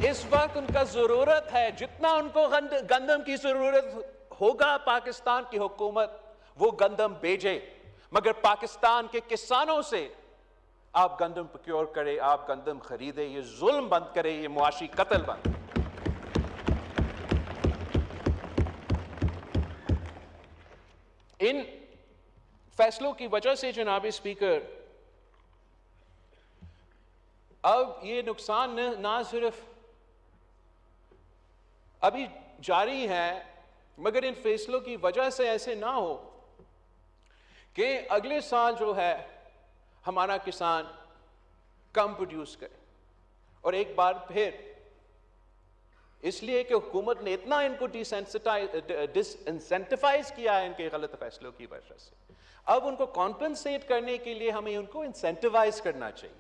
इस वक्त उनका जरूरत है, जितना उनको गंदम की जरूरत होगा पाकिस्तान की हुकूमत वो गंदम भेजे, मगर पाकिस्तान के किसानों से आप गंदम प्रोक्योर करें, आप गंदम खरीदे। ये जुल्म बंद करें, ये मुआशी कत्ल बंद। इन फैसलों की वजह से जनाब स्पीकर अब ये नुकसान ना सिर्फ अभी जारी है, मगर इन फैसलों की वजह से ऐसे ना हो कि अगले साल जो है हमारा किसान कम प्रोड्यूस करे। और एक बार फिर इसलिए कि हुकूमत ने इतना इनको डिसइंसेंटिवाइज किया है इनके गलत फैसलों की वजह से, अब उनको कॉम्पेंसेट करने के लिए हमें उनको इंसेंटिवाइज करना चाहिए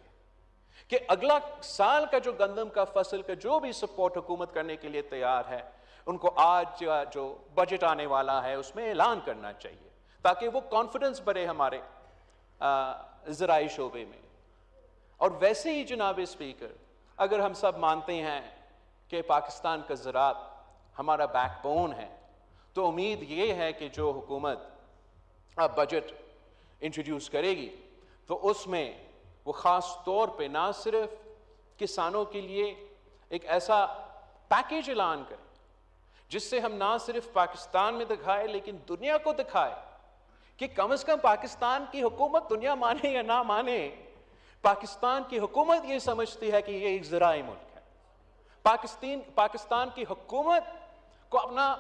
कि अगला साल का जो गंदम का फसल का जो भी सपोर्ट हुकूमत करने के लिए तैयार है, उनको आज जो बजट आने वाला है उसमें ऐलान करना चाहिए, ताकि वो कॉन्फिडेंस बढ़े हमारे ज़राई शोबे में। और वैसे ही जनाब स्पीकर, अगर हम सब मानते हैं कि पाकिस्तान का ज़राअत हमारा बैकबोन है, तो उम्मीद ये है कि जो हुकूमत अब बजट इंट्रोड्यूस करेगी तो उसमें वो ख़ास तौर पे ना सिर्फ किसानों के लिए एक ऐसा पैकेज ऐलान करें जिससे हम ना सिर्फ पाकिस्तान में दिखाए लेकिन दुनिया को दिखाए कि कम से कम पाकिस्तान की हुकूमत, दुनिया माने या ना माने, पाकिस्तान की हुकूमत ये समझती है कि ये एक ज़राई मुल्क है। पाकिस्तान की हुकूमत को अपना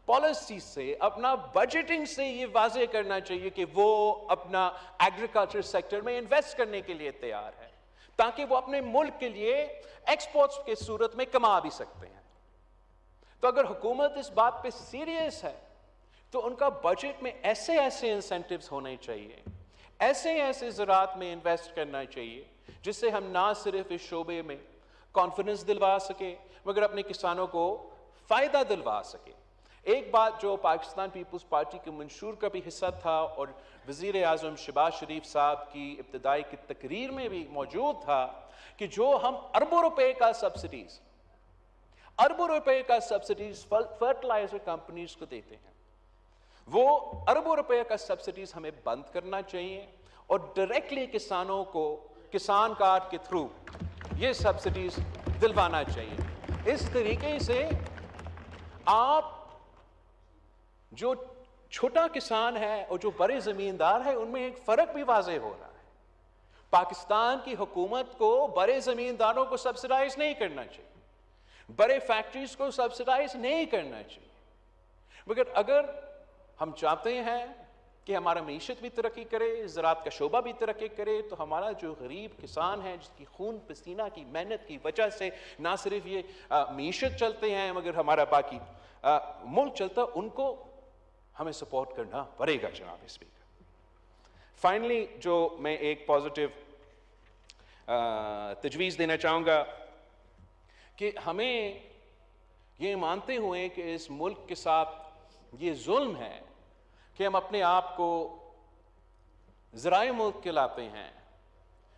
पॉलिसी से, अपना बजटिंग से ये वाज़े करना चाहिए कि वो अपना एग्रीकल्चर सेक्टर में इन्वेस्ट करने के लिए तैयार है, ताकि वो अपने मुल्क के लिए एक्सपोर्ट्स के सूरत में कमा भी सकते हैं। तो अगर हुकूमत इस बात पे सीरियस है तो उनका बजट में ऐसे ऐसे इंसेंटिव्स होने चाहिए, ऐसे ऐसे ज़राअत में इन्वेस्ट करना चाहिए जिससे हम ना सिर्फ इस शोबे में कॉन्फिडेंस दिलवा सके मगर अपने किसानों को फ़ायदा दिलवा सके। एक बात जो पाकिस्तान पीपल्स पार्टी के मंशूर का भी हिस्सा था और वज़ीर आज़म शहबाज शरीफ साहब की इब्तिदाई की तकरीर में भी मौजूद था कि जो हम अरबों रुपए का सब्सिडीज फर्टिलाइजर कंपनीज को देते हैं, वो अरबों रुपए का सब्सिडीज हमें बंद करना चाहिए और डायरेक्टली किसानों को किसान कार्ड के थ्रू ये सब्सिडीज दिलवाना चाहिए। इस तरीके से आप जो छोटा किसान है और जो बड़े जमींदार है उनमें एक फर्क भी वाज़े हो रहा है। पाकिस्तान की हुकूमत को बड़े जमींदारों को सब्सिडाइज नहीं करना चाहिए, बड़े फैक्ट्रीज को सब्सिडाइज नहीं करना चाहिए, मगर अगर हम चाहते हैं कि हमारा मीशत भी तरक्की करे, ज़राअत का शोबा भी तरक्की करे, तो हमारा जो गरीब किसान है जिसकी खून पसीना की मेहनत की वजह से ना सिर्फ ये मीशत चलते हैं मगर हमारा बाकी मुल्क चलता, उनको हमें सपोर्ट करना पड़ेगा जनाब स्पीकर। फाइनली जो मैं एक पॉजिटिव तजवीज़ देना चाहूँगा कि हमें ये मानते हुए कि इस मुल्क के साथ ये जुल्म है कि हम अपने आप को ज़राए मुल्क कहलाते हैं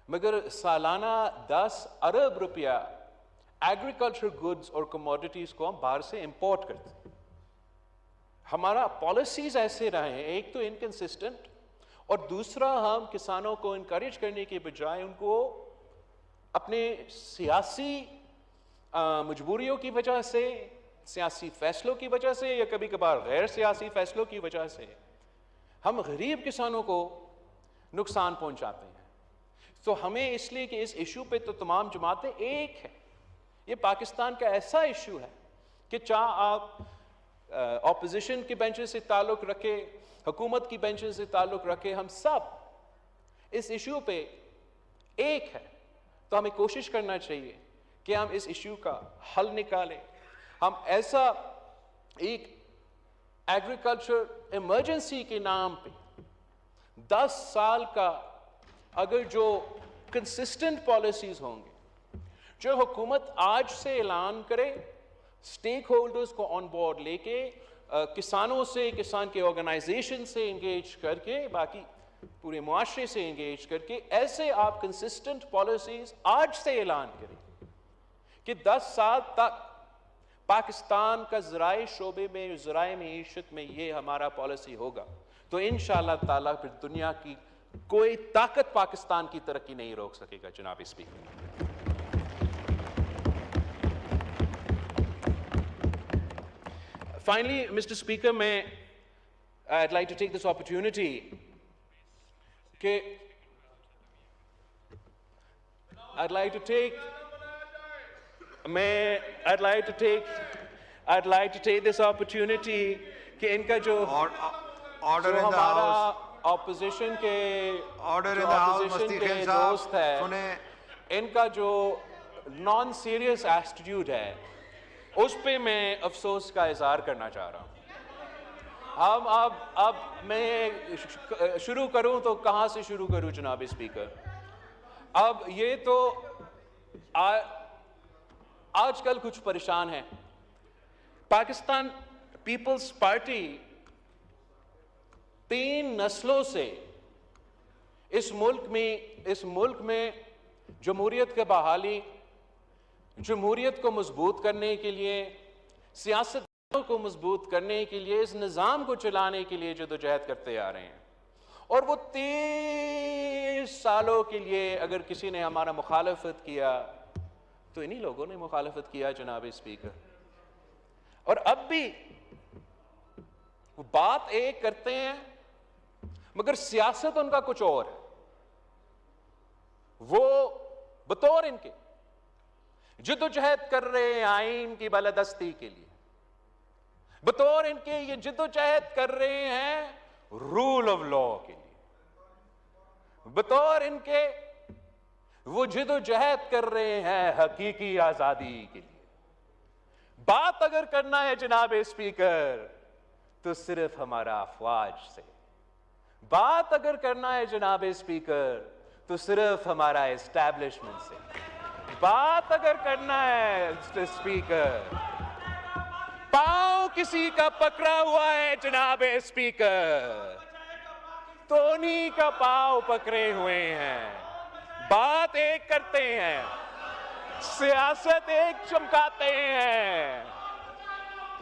मगर सालाना 10 अरब रुपया एग्रीकल्चर गुड्स और कमोडिटीज़ को हम बाहर से इंपोर्ट करते हैं। हमारा पॉलिसीज़ ऐसे रहे हैं, एक तो इनकंसिस्टेंट और दूसरा हम किसानों को इनकरेज करने के बजाय उनको अपने सियासी मजबूरियों की वजह से, सियासी फैसलों की वजह से या कभी कभार गैर सियासी फैसलों की वजह से हम गरीब किसानों को नुकसान पहुंचाते हैं। तो हमें इसलिए कि इस इशू पे तो तमाम जमातें एक है, ये पाकिस्तान का ऐसा इशू है कि चाहे आप ऑपोजिशन के बेंचेस से ताल्लुक़ रखे, हुकूमत की बेंचेस से ताल्लुक़ रखे, हम सब इस इशू पे एक है। तो हमें कोशिश करना चाहिए कि हम इस इशू का हल निकालें। हम ऐसा एक एग्रीकल्चर इमरजेंसी के नाम पे 10 साल का अगर जो कंसिस्टेंट पॉलिसीज़ होंगे, जो हुकूमत आज से ऐलान करे, स्टेक होल्डर्स को ऑन बोर्ड लेके, किसानों से, किसान के ऑर्गेनाइजेशन से इंगेज करके, बाकी पूरे मुआशरे से इंगेज करके ऐसे आप कंसिस्टेंट पॉलिसीज़ आज से ऐलान करें कि 10 साल तक पाकिस्तान का ज़राए शोबे में, ज़राए मईशत में ये हमारा पॉलिसी होगा, तो इंशाअल्लाह ताला फिर दुनिया की कोई ताकत पाकिस्तान की तरक्की नहीं रोक सकेगा। जनाब speaker, finally mister speaker, I'd like to take this opportunity I'd like to take this opportunity कि इनका जो हमारा ऑपोजिशन के दोस्त है, इनका जो नॉन सीरियस एटीट्यूड है, उस पे मैं अफसोस का इजहार करना चाह रहा हूँ। अब मैं शुरू करूं तो कहां से शुरू करूं जनाब स्पीकर? अब ये तो आजकल कुछ परेशान है। पाकिस्तान पीपल्स पार्टी 3 नस्लों से इस मुल्क में जमहूरियत की बहाली, जमहूरियत को मजबूत करने के लिए, सियासत को मजबूत करने के लिए, इस निज़ाम को चलाने के लिए जदोजहद करते आ रहे हैं। और वो 30 सालों के लिए अगर किसी ने हमारा मुखालफत किया तो इन्हीं लोगों ने मुखालफत किया जनाब स्पीकर। और अब भी वो बात एक करते हैं मगर सियासत उनका कुछ और है। वो बतौर इनके जदोजहद कर रहे हैं आईन की बालादस्ती के लिए, बतौर इनके ये जदोजहद कर रहे हैं रूल ऑफ लॉ के लिए, बतौर इनके वो जदोजहद कर रहे हैं हकीकी आजादी के लिए। बात अगर करना है जनाब स्पीकर तो सिर्फ हमारा अफवाज से, बात अगर करना है जनाब स्पीकर तो सिर्फ हमारा एस्टैब्लिशमेंट से, बात अगर करना है स्पीकर, पांव किसी का पकड़ा हुआ है जनाब स्पीकर तो उन्हीं का पांव पकड़े हुए हैं। बात एक करते हैं, सियासत एक चमकाते हैं।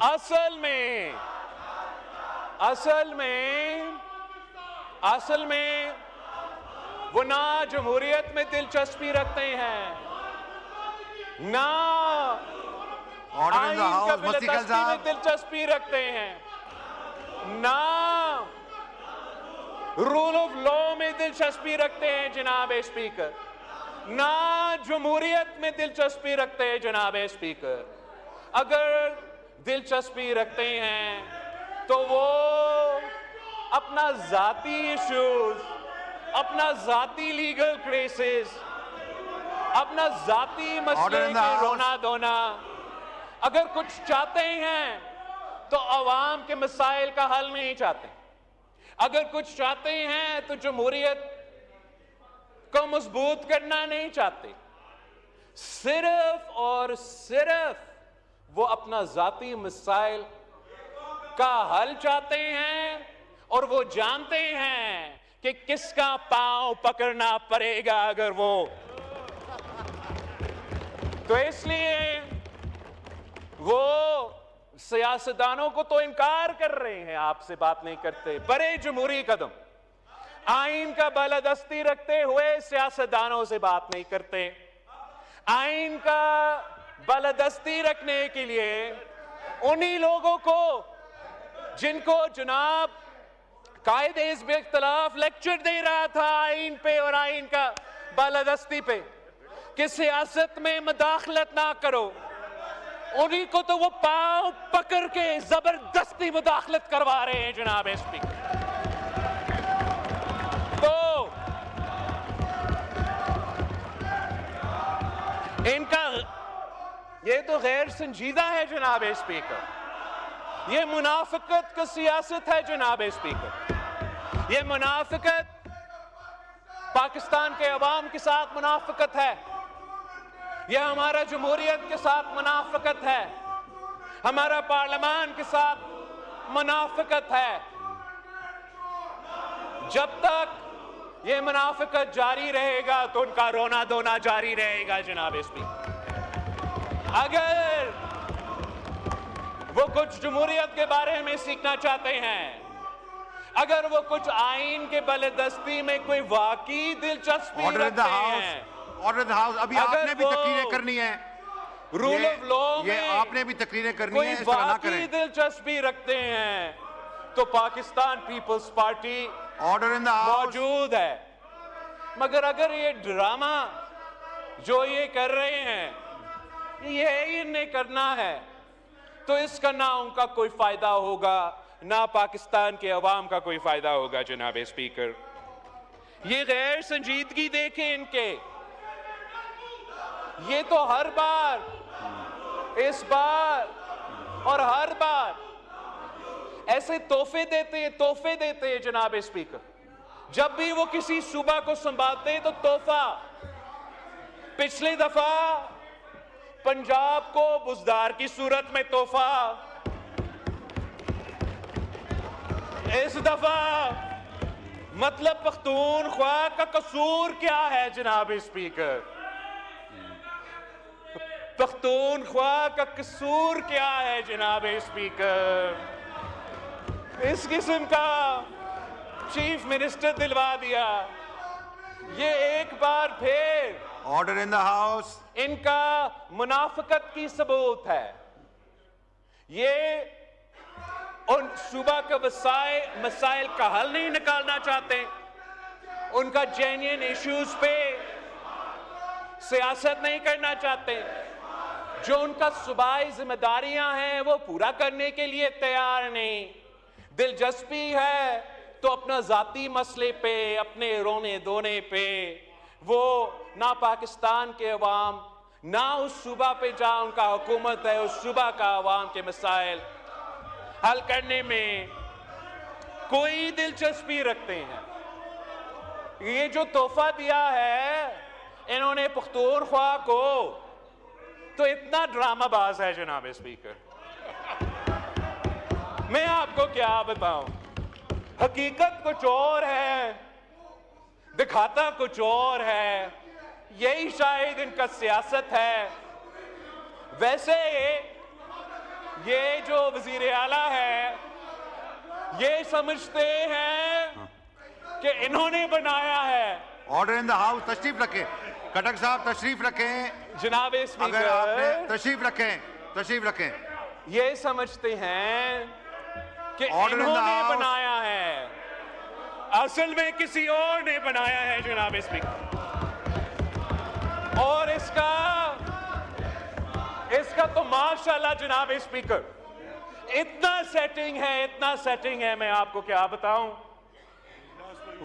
असल में वो ना जमहूरियत में दिलचस्पी रखते हैं, ना आईन का बालादस्ती में दिलचस्पी रखते हैं, ना रूल ऑफ लॉ में दिलचस्पी रखते हैं जनाब स्पीकर, ना जमहूरियत में दिलचस्पी रखते हैं जनाब स्पीकर। अगर दिलचस्पी रखते हैं तो वो अपना जाती इश्यूज, अपना जाती लीगल केसेस, अपना जाती मसले के रोना धोना, अगर कुछ चाहते हैं तो अवाम के मसाइल का हल नहीं चाहते। अगर कुछ चाहते हैं तो जमहूरियत को मजबूत करना नहीं चाहते। सिर्फ और सिर्फ वो अपना जाती मसाइल का हल चाहते हैं और वो जानते हैं कि किसका पांव पकड़ना पड़ेगा अगर वो, तो इसलिए वो सियासतदानों को तो इनकार कर रहे हैं, आपसे बात नहीं करते। बड़े जमहूरी कदम, आईन का बालादस्ती रखते हुए सियासतदानों से बात नहीं करते। आईन का बालादस्ती रखने के लिए उन्हीं लोगों को जिनको जनाब कायदे हिज़्ब इख्तिलाफ लेक्चर दे रहा था आईन पे और आईन का बालादस्ती पे कि सियासत में मुदाखलत ना करो, उन्हीं को तो वो पांव पकड़ के जबरदस्ती मुदाखलत करवा रहे हैं जनाब स्पीकर। तो इनका ये तो गैर संजीदा है जनाब स्पीकर, ये मुनाफिकत की सियासत है जनाब स्पीकर। ये मुनाफिकत पाकिस्तान के अवाम के साथ मुनाफिकत है, यह हमारा जमहूरियत के साथ मुनाफिकत है, हमारा पार्लियामान के साथ मुनाफिकत है। जब तक ये मुनाफिकत जारी रहेगा तो उनका रोना धोना जारी रहेगा जनाब स्पीकर। अगर वो कुछ जमहूरियत के बारे में सीखना चाहते हैं, अगर वो कुछ आइन के बलदस्ती में कोई वाकई दिलचस्पी रखते हैं, ऑर्डर इन द हाउस, अभी आपने भी तकरीरें करनी है, रूल ऑफ लॉ में आपने भी तकरीरें करनी है, कोई वाकई दिलचस्पी रखते हैं, तो Pakistan Peoples Party order in the house मौजूद है। मगर अगर ये ड्रामा जो ये कर रहे हैं, ये इन्हें करना है, तो इसका ना उनका कोई फायदा होगा, ना पाकिस्तान के अवाम का कोई फायदा होगा। जनाब स्पीकर, ये गैर संजीदगी देखें इनके, ये तो हर बार, इस बार और हर बार ऐसे तोहफे देते हैं जनाब स्पीकर। जब भी वो किसी सूबा को संभालते हैं तो तोहफा। पिछली दफा पंजाब को बुजदार की सूरत में तोहफा, इस दफा मतलब पख्तूनख्वा का कसूर क्या है जनाब स्पीकर? पख्तूनख्वा का कसूर क्या है जनाब स्पीकर? इस किस्म का चीफ मिनिस्टर दिलवा दिया। ये एक बार फिर ऑर्डर इन द हाउस इनका मुनाफिकत की सबूत है। ये उन सूबा के मसाइल का हल नहीं निकालना चाहते, उनका जेन्युइन इश्यूज पे सियासत नहीं करना चाहते, जो उनका सूबाई जिम्मेदारियां हैं वो पूरा करने के लिए तैयार नहीं। दिलचस्पी है तो अपना जाती मसले पे, अपने रोने धोने पे, वो ना पाकिस्तान के अवाम, ना उस सूबा पे जहां उनका हुकूमत है, उस सूबा का अवाम के मसाइल हल करने में कोई दिलचस्पी रखते हैं। ये जो तोहफा दिया है इन्होंने पख्तूनख्वा को, तो इतना ड्रामाबाज है जनाब स्पीकर, मैं आपको क्या बताऊं। हकीकत कुछ और है, दिखाता कुछ और है, यही शायद इनका सियासत है। वैसे ये जो वजीर आला है, ये समझते हैं कि इन्होंने बनाया है। ऑर्डर इन द हाउस, तशरीफ रखें खटक साहब, तशरीफ रखें जनाब स्पीकर, अगर आपने तशरीफ रखें। ये समझते हैं कि इन्होंने बनाया है, असल में किसी और ने बनाया है जनाब स्पीकर। और इसका तो माशाल्लाह जनाब स्पीकर इतना सेटिंग है, मैं आपको क्या बताऊं।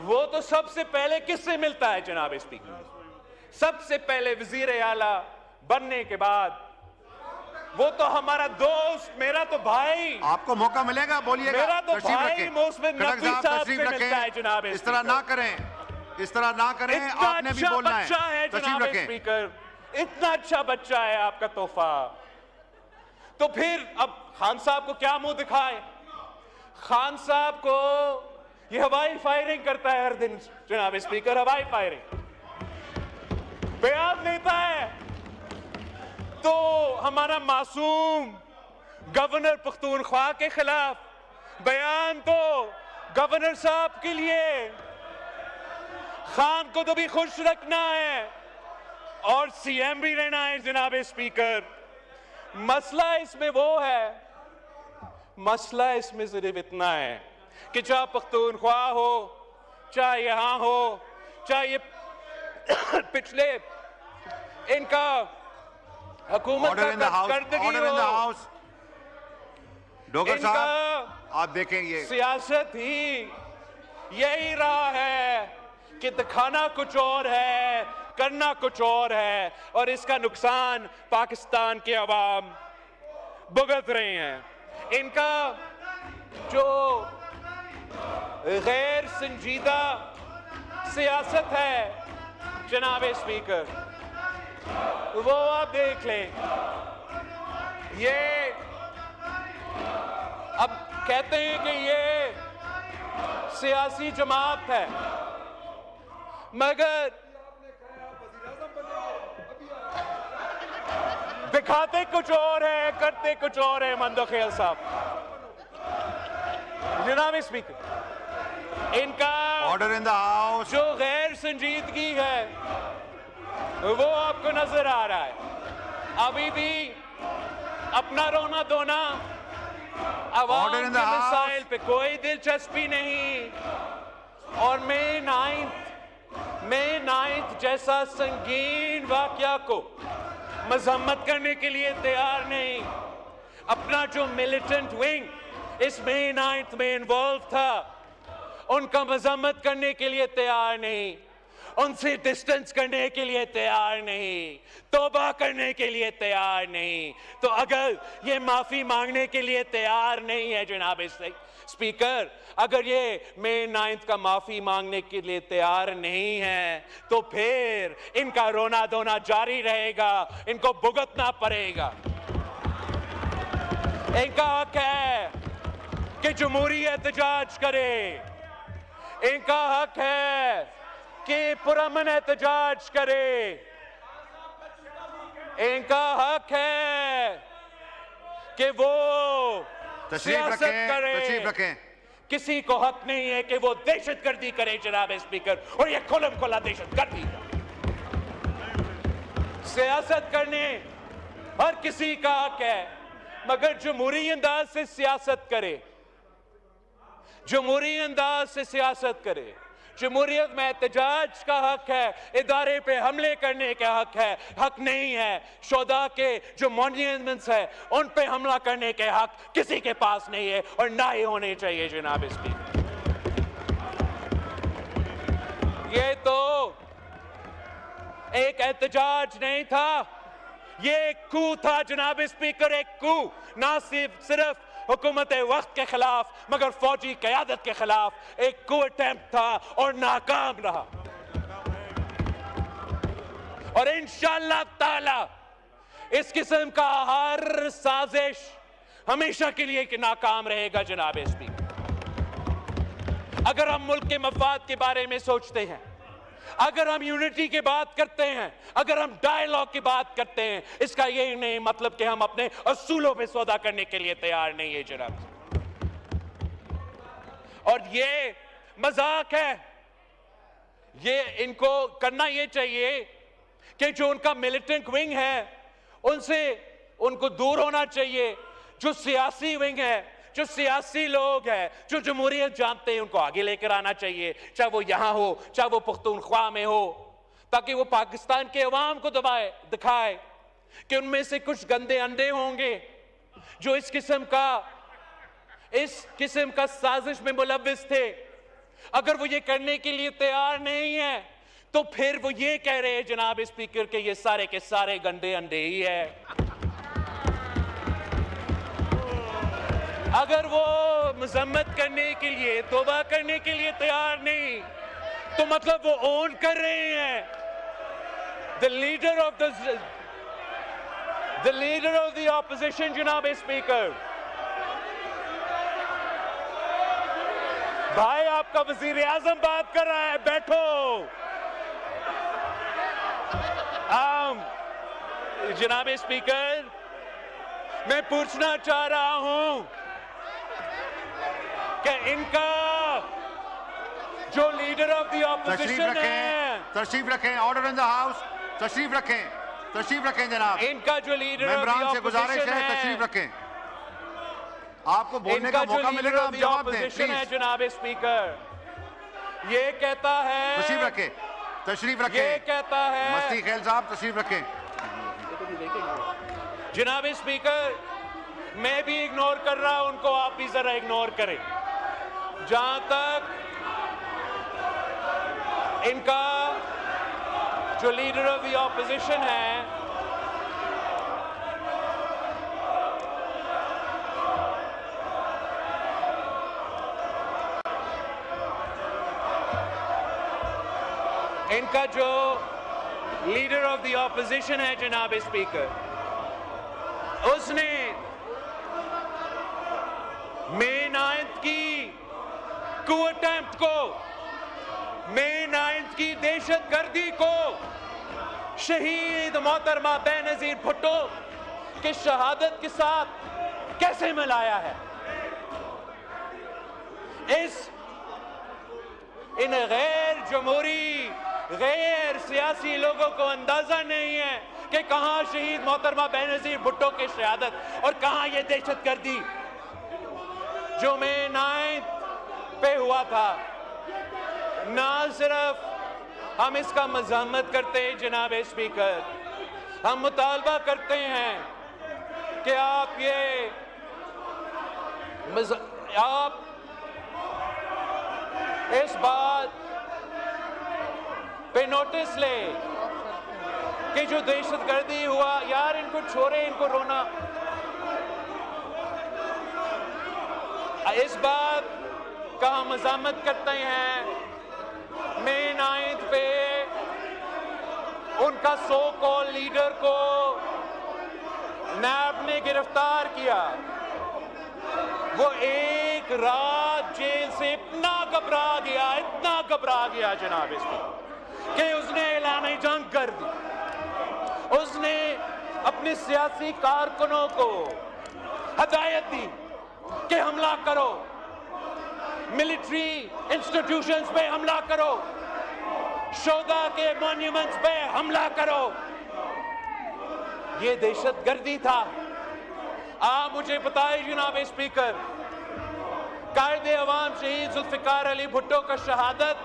वो तो सबसे पहले किससे मिलता है जनाब स्पीकर? सबसे पहले वजीर आला बनने के बाद वो तो हमारा दोस्त, मेरा तो भाई, आपको मौका मिलेगा, बोलिएगा। मेरा तो भाई मोहसिन नकवी साहब से मिलता है जनाब इस तरह ना करें, आपने भी बोलना है। जनाब स्पीकर, इतना अच्छा बच्चा है आपका तोहफा, तो फिर अब खान साहब को क्या मुंह दिखाए? खान साहब को ये हवाई फायरिंग करता है हर दिन जनाब स्पीकर, हवाई फायरिंग बयान देता है, तो हमारा मासूम गवर्नर पख्तूनख्वा के खिलाफ बयान, तो गवर्नर साहब के लिए, खान को तो भी खुश रखना है और सीएम भी रहना है जनाब स्पीकर। मसला इसमें वो है, मसला इसमें सिर्फ इतना है कि चाहे पख्तूनख्वा हो, चाहे यहां हो, चाहे ये पिछले इनका हुकूमत का करदगी हो, डोगर साहब आप देखें, ये सियासत ही यही रहा है कि दिखाना कुछ और है, करना कुछ और है, और इसका नुकसान पाकिस्तान के अवाम भुगत रहे हैं। इनका जो गैर संजीदा सियासत है जनाब स्पीकर, वो आप देख लें। ये अब कहते हैं कि ये सियासी जमात है, मगर दिखाते कुछ और है, करते कुछ और है। मंदोखेल साहब, जनाब स्पीकर, इनका ऑर्डर इन द हाउस। जो गैर संजीदगी है वो आपको नजर आ रहा है। अभी भी अपना रोना धोना, अवाम के मसाइल पे कोई दिलचस्पी नहीं। और मई 9 जैसा संगीन वाकया को मजम्मत करने के लिए तैयार नहीं। अपना जो मिलिटेंट विंग इस मई 9 में इन्वॉल्व था, उनका मजम्मत करने के लिए तैयार नहीं, उनसे डिस्टेंस करने के लिए तैयार नहीं, तौबा करने के लिए तैयार नहीं। तो अगर ये माफी मांगने के लिए तैयार नहीं है जनाब स्पीकर, अगर ये मई 9 का माफी मांगने के लिए तैयार नहीं है, तो फिर इनका रोना धोना जारी रहेगा, इनको भुगतना पड़ेगा। इनका हक है कि जमहूरी एहतजाज करे, इनका हक है कि पुरअमन एहतजाज करे, इनका हक है कि वो सियासत करे। तशरीफ रखें। किसी को हक नहीं है कि वो दहशतगर्दी करे जनाब स्पीकर, और ये खुल्लम खुल्ला दहशतगर्दी है। सियासत करने हर किसी का हक है, मगर जमहूरी अंदाज से सियासत करे, जमहूरी अंदाज से सियासत करे। जमहूरियत में एहतजाज का हक है, इदारे पे हमले करने का हक नहीं है। शोधा के जो मॉन्यूमेंट्स है उन पे हमला करने के हक किसी के पास नहीं है, और ना ही होने चाहिए जनाब स्पीकर। ये तो एक एहतजाज नहीं था, ये एक कू था जनाब स्पीकर, एक कू। ना सिर्फ हुकूमत वक्त के खिलाफ, मगर फौजी क़यादत के खिलाफ एक कू अटेम्प्ट था और नाकाम रहा। और इंशाअल्लाह ताला इस किस्म का हर साजिश हमेशा के लिए नाकाम रहेगा जनाब स्पीकर। अगर हम मुल्क के मफाद के बारे में सोचते हैं, अगर हम यूनिटी की बात करते हैं, अगर हम डायलॉग की बात करते हैं, इसका यही नहीं मतलब कि हम अपने असूलों पे सौदा करने के लिए तैयार नहीं है जनाब। और ये मजाक है, ये इनको करना ये चाहिए कि जो उनका मिलिटेंट विंग है उनसे उनको दूर होना चाहिए। जो सियासी विंग है, जो सियासी लोग हैं, जो जमहूरियत जानते हैं, उनको आगे लेकर आना चाहिए, चाहे वो यहां हो, चाहे वो पुख्तूनख्वा में हो, ताकि वो पाकिस्तान के अवाम को दिखाए कि उनमें से कुछ गंदे अंडे होंगे जो इस किस्म का साजिश में मुलव्विस थे। अगर वो ये करने के लिए तैयार नहीं है, तो फिर वो ये कह रहे हैं जनाब स्पीकर के ये सारे के सारे गंदे अंडे ही है। अगर वो मजम्मत करने के लिए, तौबा करने के लिए तैयार नहीं, तो मतलब वो ओन कर रहे हैं the leader of the opposition जनाब स्पीकर। भाई आपका वजीर आजम बात कर रहा है, बैठो। जनाब स्पीकर, मैं पूछना चाह रहा हूं कि इनका जो लीडर ऑफ द ऑपोजिशन है, तशरीफ रखें। Order in the house. तशरीफ रखें जनाब। इनका जो लीडर ऑफ द मेंबरान से गुजारिश है, तशरीफ रखें। आपको बोलने का मौका मिलेगा, आप जवाब दें प्लीज। जनाब स्पीकर, ये कहता है, तशरीफ रखें। ये कहता है मस्ती खेल साहब, तशरीफ रखें। जनाब स्पीकर, मैं भी इग्नोर कर रहा हूं उनको, आप भी जरा इग्नोर करें। जहां तक इनका जो लीडर ऑफ द ऑपोजिशन है, इनका जो लीडर ऑफ द ऑपोजिशन है जनाब स्पीकर, उसने मई 9 की कू अटेम्प्ट को, मई 9 की दहशतगर्दी को शहीद मोहतरमा बेनजीर भुट्टो की शहादत के साथ कैसे मिलाया है। इन गैर जमहूरी, गैर सियासी लोगों को अंदाजा नहीं है कि कहां शहीद मोहतरमा बेनजीर भुट्टो की शहादत और कहां ये दहशतगर्दी जो मई 9 पे हुआ था। ना सिर्फ हम इसका मज़म्मत करते हैं जनाब स्पीकर, हम मुतालबा करते हैं कि आप इस बात पे नोटिस ले कि जो दहशतगर्दी हुआ, यार इनको छोड़े, इनको रोना। इस बात का हम मज़म्मत करते हैं मई 9 पे उनका सो कॉल लीडर को नैब ने गिरफ्तार किया। वो एक रात जेल से इतना घबरा गया जनाब इसमें कि उसने ऐलान जंग कर दी। उसने अपने सियासी कारकुनों को हदायत दी कि हमला करो, मिलिट्री इंस्टीट्यूशंस पे हमला करो, शोधा के मॉन्यूमेंट्स पे हमला करो। ये दहशतगर्दी था। आप मुझे बताइए जनाब स्पीकर, कायदे अवाम शहीद जुल्फिकार अली भुट्टो का शहादत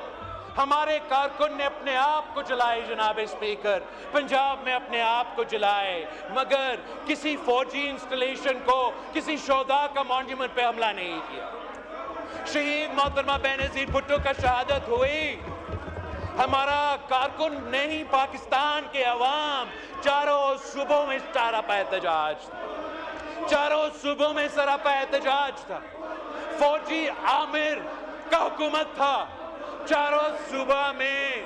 हमारे कारकुन ने अपने आप को जलाए जनाब स्पीकर, पंजाब में अपने आप को जलाए, मगर किसी फौजी इंस्टॉलेशन को, किसी शोधा का मॉन्यूमेंट पे हमला नहीं किया। शहीद मोहतरमा बेनजीर भुट्टो का शहादत हुई, हमारा कारकुन नहीं, पाकिस्तान के अवाम चारों सूबों में सरापा एहतजाज था, चारों सूबों में सरापा एहतजाज था। फौजी आमिर का हुकूमत था, चारों सूबा में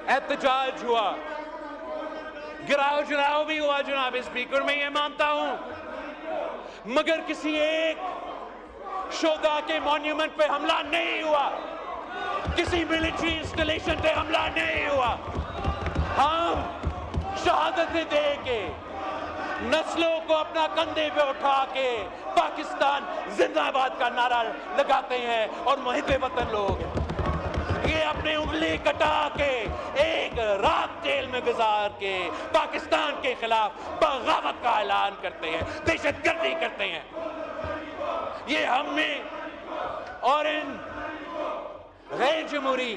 एहतजाज हुआ, गिराव जलाओ भी हुआ जनाब स्पीकर, मैं ये मानता हूं, मगर किसी एक शोधा के मॉन्यूमेंट पे हमला नहीं हुआ, किसी मिलिट्री इंस्टॉलेशन पे हमला नहीं हुआ। हम शहादतें दे के, नस्लों को अपना कंधे पे उठा के पाकिस्तान जिंदाबाद का नारा लगाते हैं और मुहिब्बे वतन लोग ये अपनी उंगली कटा के एक रात जेल में गुजार के पाकिस्तान के खिलाफ बगावत का ऐलान करते हैं, दहशतगर्दी करते हैं। ये हमें और इन गैर जमहूरी,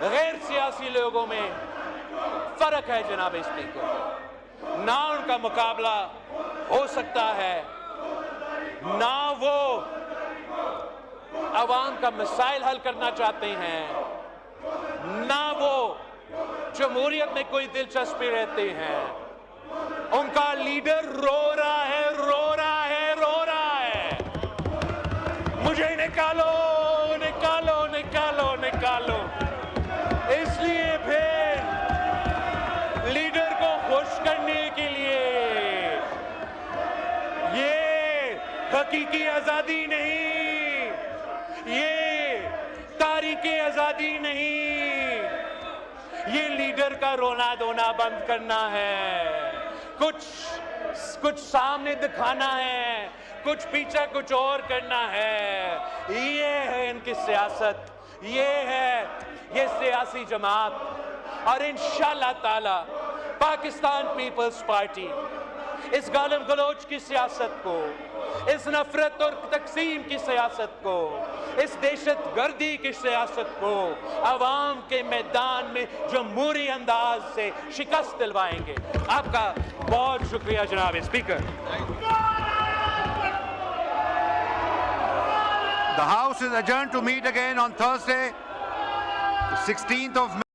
गैर सियासी लोगों में फर्क है जनाब स्पीकर। ना उनका मुकाबला हो सकता है, ना वो अवाम का मसाइल हल करना चाहते हैं, ना वो जमहूरियत में कोई दिलचस्पी रहते हैं। उनका लीडर रो रहा है, मुझे निकालो। इसलिए फिर लीडर को खुश करने के लिए ये हकीकी आजादी नहीं, ये तारीखी आजादी नहीं, ये लीडर का रोना धोना बंद करना है, कुछ सामने दिखाना है, कुछ पीछे कुछ और करना है। ये है इनकी सियासत, ये सियासी जमात। और इंशाअल्लाह ताला पाकिस्तान पीपल्स पार्टी इस गालिब गलोच की सियासत को, इस नफरत और तकसीम की सियासत को, इस दहशतगर्दी की सियासत को अवाम के मैदान में जमहूरी अंदाज से शिकस्त दिलवाएंगे। आपका बहुत शुक्रिया जनाब speaker. The House is adjourned to meet again on Thursday, 16th of May.